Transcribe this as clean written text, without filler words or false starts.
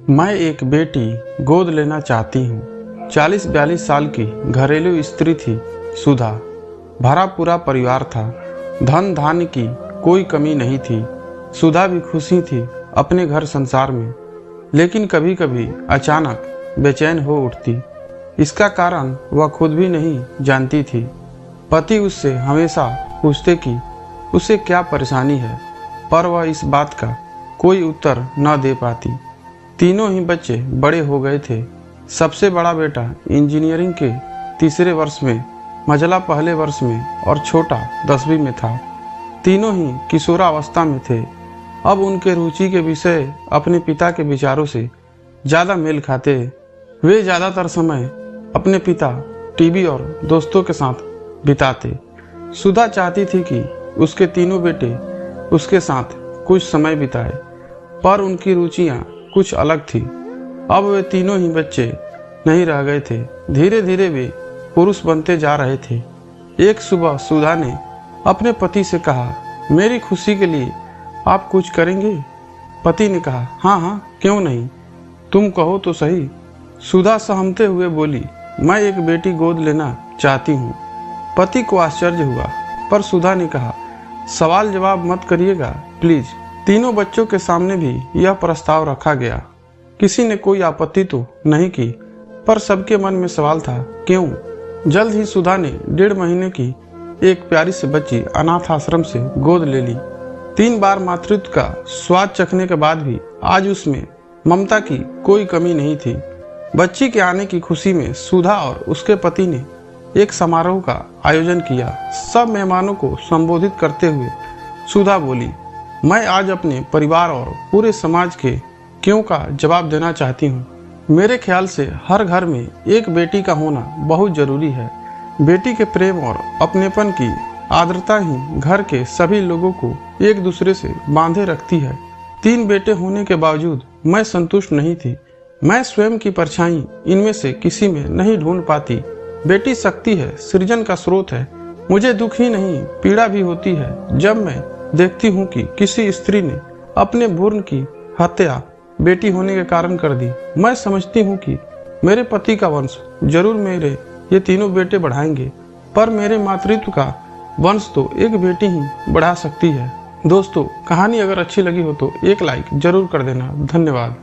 मैं एक बेटी गोद लेना चाहती हूँ। 40-42 साल की घरेलू स्त्री थी सुधा। भरा पूरा परिवार था। धन धान्य की कोई कमी नहीं थी। सुधा भी खुशी थी अपने घर संसार में, लेकिन कभी कभी अचानक बेचैन हो उठती। इसका कारण वह खुद भी नहीं जानती थी। पति उससे हमेशा पूछते कि उसे क्या परेशानी है, पर वह इस बात का कोई उत्तर न दे पाती। तीनों ही बच्चे बड़े हो गए थे। सबसे बड़ा बेटा इंजीनियरिंग के तीसरे वर्ष में, मझला पहले वर्ष में और छोटा 10वीं में था। तीनों ही किशोरावस्था में थे। अब उनके रुचि के विषय अपने पिता के विचारों से ज़्यादा मेल खाते। वे ज़्यादातर समय अपने पिता, टीवी और दोस्तों के साथ बिताते। सुधा चाहती थी कि उसके तीनों बेटे उसके साथ कुछ समय बिताए, पर उनकी रुचियाँ कुछ अलग थी। अब वे तीनों ही बच्चे नहीं रह गए थे। धीरे धीरे वे पुरुष बनते जा रहे थे। एक सुबह सुधा ने अपने पति से कहा, मेरी खुशी के लिए आप कुछ करेंगे? पति ने कहा, हाँ हाँ, क्यों नहीं, तुम कहो तो सही। सुधा सहमते हुए बोली, मैं एक बेटी गोद लेना चाहती हूँ। पति को आश्चर्य हुआ, पर सुधा ने कहा, सवाल जवाब मत करिएगा प्लीज। तीनों बच्चों के सामने भी यह प्रस्ताव रखा गया। किसी ने कोई आपत्ति तो नहीं की, पर सबके मन में सवाल था, क्यों? जल्द ही सुधा ने 1.5 महीने की एक प्यारी सी बच्ची अनाथ आश्रम से गोद ले ली। 3 बार मातृत्व का स्वाद चखने के बाद भी आज उसमें ममता की कोई कमी नहीं थी। बच्ची के आने की खुशी में सुधा और उसके पति ने एक समारोह का आयोजन किया। सब मेहमानों को संबोधित करते हुए सुधा बोली, मैं आज अपने परिवार और पूरे समाज के क्यों का जवाब देना चाहती हूँ। मेरे ख्याल से हर घर में एक बेटी का होना बहुत जरूरी है। बेटी के प्रेम और अपनेपन की आर्द्रता ही घर के सभी लोगों को एक दूसरे से बांधे रखती है। 3 बेटे होने के बावजूद मैं संतुष्ट नहीं थी। मैं स्वयं की परछाई इनमें से किसी में नहीं ढूंढ पाती। बेटी शक्ति है, सृजन का स्रोत है। मुझे दुख ही नहीं, पीड़ा भी होती है जब मैं देखती हूँ कि किसी स्त्री ने अपने भ्रूण की हत्या बेटी होने के कारण कर दी। मैं समझती हूँ कि मेरे पति का वंश जरूर मेरे ये तीनों बेटे बढ़ाएंगे, पर मेरे मातृत्व का वंश तो एक बेटी ही बढ़ा सकती है। दोस्तों, कहानी अगर अच्छी लगी हो तो एक लाइक जरूर कर देना। धन्यवाद।